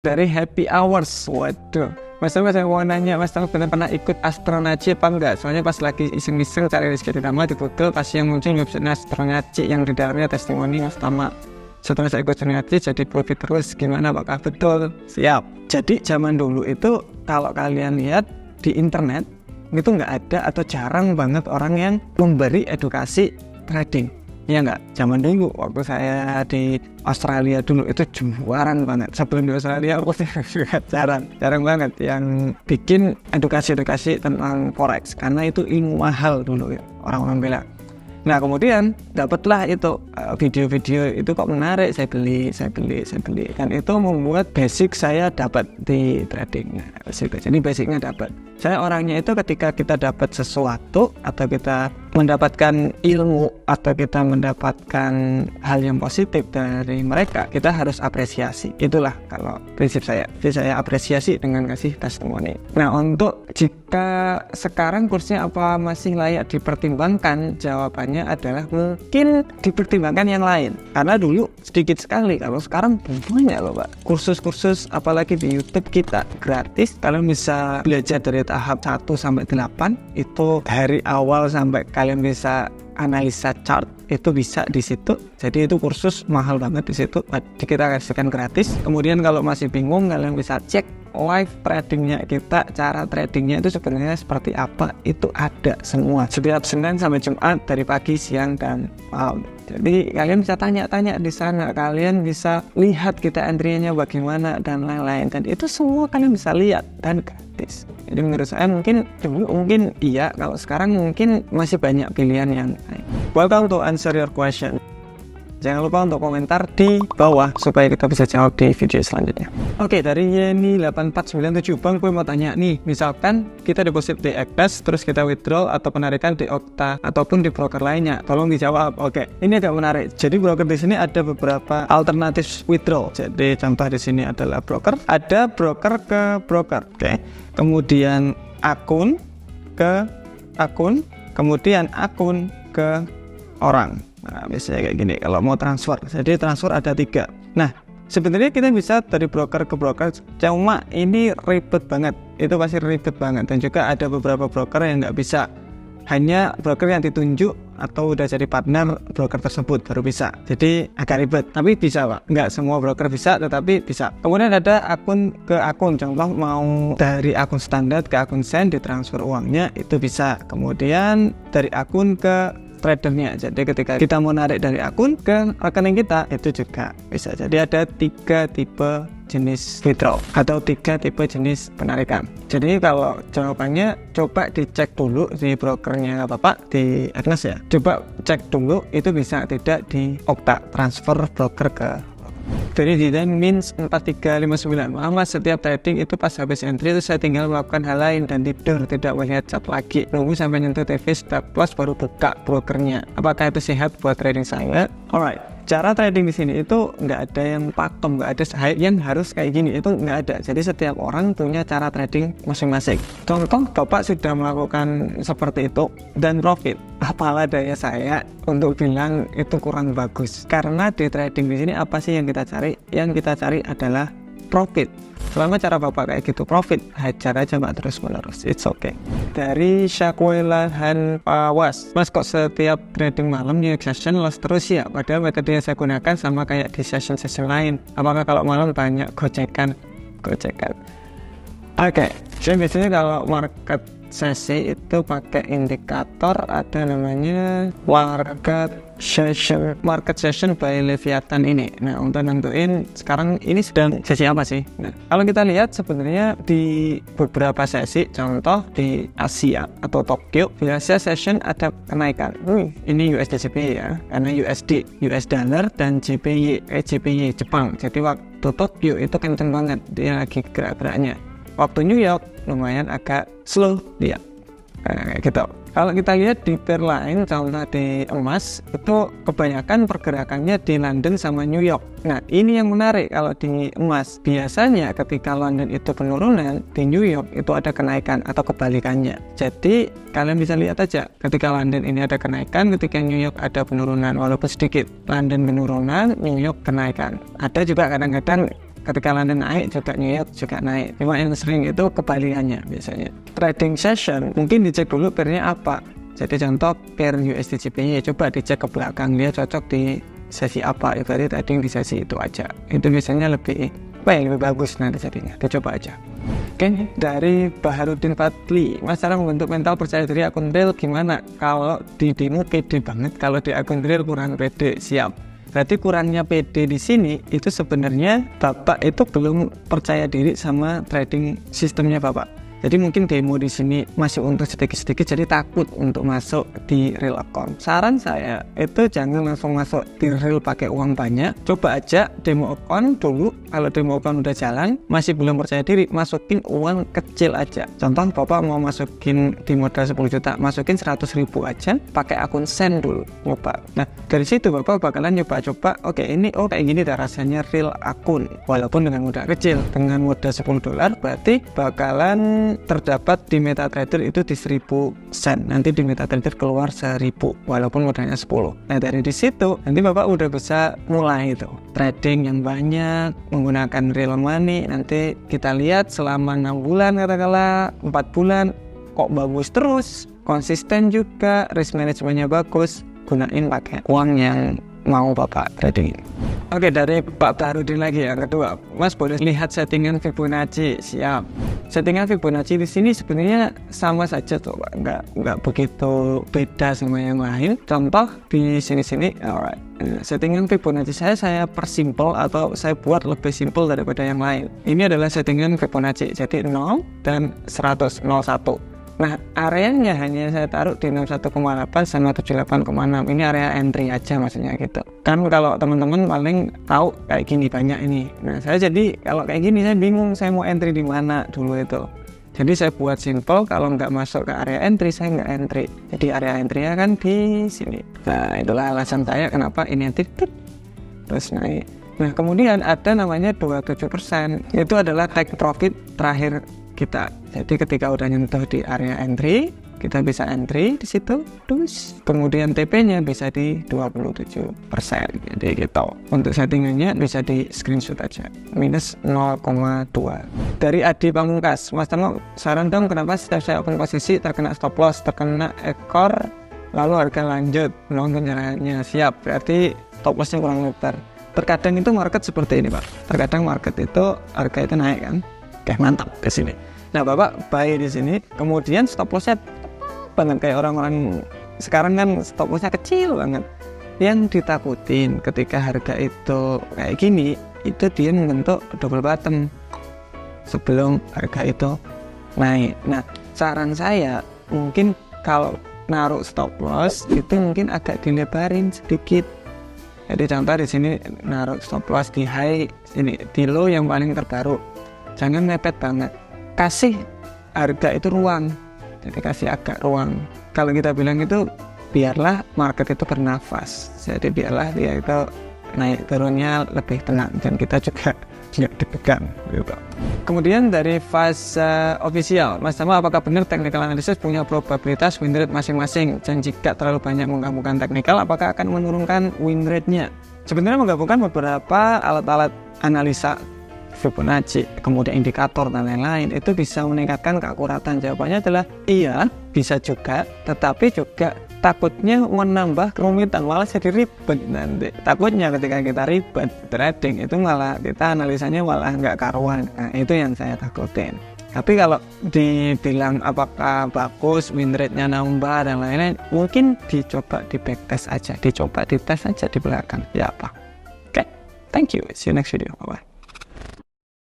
dari Happy Hours. Waduh, Mas saya mau nanya, Mas Tamu pernah ikut Astronaci apa enggak? Soalnya pas lagi iseng-iseng cari rezeki pertama di Google, pas yang muncul website Astronaci yang di dalamnya testimoni Mas Tama. Setelah saya ikut Astronaci jadi profit terus, gimana apakah betul? Siap. Jadi zaman dulu itu kalau kalian lihat di internet itu nggak ada atau jarang banget orang yang memberi edukasi trading. Iya nggak? Zaman dulu waktu saya di Australia dulu itu juaran banget. Sebelum di Australia aku juga jarang banget yang bikin edukasi tentang forex, karena itu ilmu mahal dulu ya, orang-orang bilang. Nah kemudian dapatlah itu video-video itu kok menarik, saya beli dan itu membuat basic saya dapat di trading. Jadi basicnya dapat. Saya orangnya itu ketika kita dapat sesuatu atau kita mendapatkan ilmu atau kita mendapatkan hal yang positif dari mereka, kita harus apresiasi. Itulah kalau prinsip saya. Jadi saya apresiasi dengan kasih testimoni. Nah untuk jika sekarang kursnya apa masih layak dipertimbangkan, jawabannya adalah mungkin dipertimbangkan yang lain. Karena dulu sedikit sekali, kalau sekarang banyak loh Pak. Kursus-kursus apalagi di YouTube kita gratis. Kalian bisa belajar dari tahap 1 sampai 8 itu dari awal sampai kalian bisa analisa chart itu bisa di situ. Jadi itu kursus mahal banget di situ. Kita kasihkan gratis. Kemudian kalau masih bingung kalian bisa cek live tradingnya kita, cara tradingnya itu sebenarnya seperti apa, itu ada semua setiap Senin sampai Jumat dari pagi, siang dan malam. Jadi kalian bisa tanya-tanya di sana, kalian bisa lihat kita antriannya bagaimana dan lain-lain, dan itu semua kalian bisa lihat dan gratis. Jadi menurut saya mungkin iya, kalau sekarang mungkin masih banyak pilihan yang lain. Welcome to answer your question. Jangan lupa untuk komentar di bawah supaya kita bisa jawab di video selanjutnya. Oke, dari Yeni8497, Bang, gue mau tanya nih, misalkan kita deposit di Ektas, terus kita withdraw atau penarikan di Okta ataupun di broker lainnya, tolong dijawab. Oke, ini agak menarik. Jadi broker di sini ada beberapa alternatif withdraw. Jadi contoh di sini adalah broker, ada broker ke broker, oke. Kemudian akun ke akun, kemudian akun ke orang. Nah, biasanya kayak gini kalau mau transfer. Jadi transfer ada 3. Nah, sebenarnya kita bisa dari broker ke broker, cuma ini ribet banget. Itu pasti ribet banget. Dan juga ada beberapa broker yang nggak bisa. Hanya broker yang ditunjuk atau udah jadi partner broker tersebut baru bisa. Jadi agak ribet, tapi bisa Pak. Nggak semua broker bisa, tetapi bisa. Kemudian ada akun ke akun. Contoh mau dari akun standar ke akun send, ditransfer uangnya itu bisa. Kemudian dari akun ke tradernya. Jadi ketika kita mau narik dari akun ke rekening kita itu juga bisa. Jadi ada 3 tipe jenis withdraw atau 3 tipe jenis penarikan. Jadi kalau jawabannya coba dicek dulu di brokernya Bapak di Agnes ya. Coba cek dulu itu bisa tidak di Okta transfer broker ke. Dari desain Mins 4359, Mas, setiap trading itu pas habis entry itu saya tinggal melakukan hal lain dan tidur, tidak melihat chart lagi, nunggu sampai nyentuh TV stop loss baru buka brokernya. Apakah itu sehat buat trading saya? Alright, cara trading di sini itu nggak ada yang pakem, nggak ada yang harus kayak gini, itu nggak ada. Jadi setiap orang punya cara trading masing-masing. Contoh Bapak sudah melakukan seperti itu dan profit, apalah daya saya untuk bilang itu kurang bagus. Karena di trading di sini apa sih yang kita cari? Yang kita cari adalah profit. Selama cara Bapak kayak gitu profit, hajar aja Pak terus menerus, it's okay. Dari Syakwela Han Pawas, Mas, kok setiap trading malam new session loss terus ya? Padahal metode yang saya gunakan sama kayak di session-session lain. Apakah kalau malam banyak gocekan? Oke, jadi biasanya kalau market sesi itu pakai indikator, ada namanya market session by Leviathan ini. Nah, untuk nentuin sekarang ini sedang sesi apa sih. Nah, kalau kita lihat sebenarnya di beberapa sesi, contoh di Asia atau Tokyo, biasa session ada kenaikan. Ini USD JPY ya, karena USD, US dollar dan JPY Jepang. Jadi waktu Tokyo itu kenceng banget, dia lagi gerak-geraknya. Waktu New York lumayan agak slow dia, gitu. Kalau kita lihat di pair lain, contoh di emas, itu kebanyakan pergerakannya di London sama New York. Nah, ini yang menarik kalau di emas. Biasanya ketika London itu penurunan, di New York itu ada kenaikan atau kebalikannya. Jadi, kalian bisa lihat aja, ketika London ini ada kenaikan, ketika New York ada penurunan, walaupun sedikit. London penurunan, New York kenaikan. Ada juga kadang-kadang ketika London naik juga New York juga naik. Cuma yang sering itu kebalikannya biasanya. Trading session mungkin dicek dulu pairnya apa. Jadi contoh pair USD JPY coba dicek ke belakang dia cocok di sesi apa, ya berarti trading di sesi itu aja. Itu biasanya lebih bagus nanti jadinya. Kita coba aja. Oke, dari Baharudin Fadli, Mas cara membentuk mental percaya diri akun real gimana? Kalau di demo pede banget, kalau di akun real kurang pede. Siap. Berarti kurangnya pede di sini itu sebenarnya Bapak itu belum percaya diri sama trading sistemnya Bapak. Jadi mungkin demo di sini masih untung sedikit-sedikit, jadi takut untuk masuk di real account. Saran saya itu jangan langsung masuk di real pakai uang banyak. Coba aja demo account dulu. Kalau demo account udah jalan, masih belum percaya diri, masukin uang kecil aja. Contoh Bapak mau masukin di modal 10 juta, masukin 100.000 aja, pakai akun send dulu, coba. Nah dari situ Bapak bakalan nyoba-coba. Oke, ini kayak gini dah rasanya real akun, walaupun dengan modal kecil. Dengan modal $10 berarti bakalan terdapat di MetaTrader itu di 1000 sen. Nanti di MetaTrader keluar 1000 walaupun modalnya 10. Nah dari di situ nanti Bapak udah bisa mulai itu trading yang banyak menggunakan real money. Nanti kita lihat selama 6 bulan katakanlah 4 bulan kok bagus terus, konsisten juga, risk manajemennya bagus, gunain pakai uang yang mau Bapak trading. Oke, dari Pak Baharudin lagi yang kedua, Mas boleh lihat settingan Fibonacci. Siap. Settingan Fibonacci di sini sebenarnya sama saja tuh, Pak. Nggak begitu beda sama yang lain. Contoh di sini, alright. Settingan Fibonacci saya persimpel atau saya buat lebih simpel daripada yang lain. Ini adalah settingan Fibonacci. Jadi 0 dan 100, 01. Nah, areanya hanya saya taruh di 61,8 sama 78,6. Ini area entry aja maksudnya gitu. Kan kalau teman-teman paling tahu kayak gini banyak ini. Nah, saya jadi kalau kayak gini saya bingung saya mau entry di mana dulu itu. Jadi saya buat simple, kalau nggak masuk ke area entry saya nggak entry. Jadi area entry-nya kan di sini. Nah, itulah alasan saya kenapa ini entry terus naik. Nah, kemudian ada namanya 27%. Itu adalah take profit terakhir kita. Jadi ketika udah nyentuh di area entry, kita bisa entry di situ, terus kemudian TP-nya bisa di 27%. Jadi gitu. Untuk settingannya bisa di screenshot aja. Minus 0,2. Dari Adi Pamungkas, Mas Tano, saran dong kenapa setiap saya open posisi terkena stop loss, terkena ekor, lalu harga lanjut nonton jalannya. Siap. Berarti stop loss-nya kurang lebar. Terkadang itu market seperti ini, Pak. Terkadang market itu harga itu naik kan. Oke, mantap ke sini. Nah, Bapak buy di sini, kemudian stop loss-nya banget kayak orang-orang sekarang kan stop loss-nya kecil banget. Yang ditakutin ketika harga itu kayak gini, itu dia membentuk double bottom sebelum harga itu naik. Nah, saran saya mungkin kalau naruh stop loss itu mungkin agak dilebarin sedikit. Jadi contoh di sini naruh stop loss di high ini, di low yang paling terbaru. Jangan mepet banget. Kasih harga itu ruang. Jadi kasih agak ruang. Kalau kita bilang itu biarlah market itu bernafas. Jadi biarlah dia itu naik turunnya lebih tenang dan kita juga nggak deg-degan gitu. Kemudian dari fase official, Mas Tama, apakah benar technical analysis punya probabilitas win rate masing-masing? Dan jika terlalu banyak menggabungkan technical, apakah akan menurunkan win rate-nya? Sebenarnya menggabungkan beberapa alat-alat analisa Fibonacci, kemudian indikator dan lain-lain itu bisa meningkatkan keakuratan. Jawabannya adalah iya, bisa juga, tetapi juga takutnya menambah kerumitan, malah jadi ribet nanti. Takutnya ketika kita ribet trading itu malah kita analisanya malah nggak karuan. Nah, itu yang saya takutin. Tapi kalau dibilang apakah bagus, win rate-nya nambah dan lain-lain, mungkin dicoba di backtest aja, dicoba dites aja di belakang. Ya apa? Oke, thank you. See you next video. Bye-bye.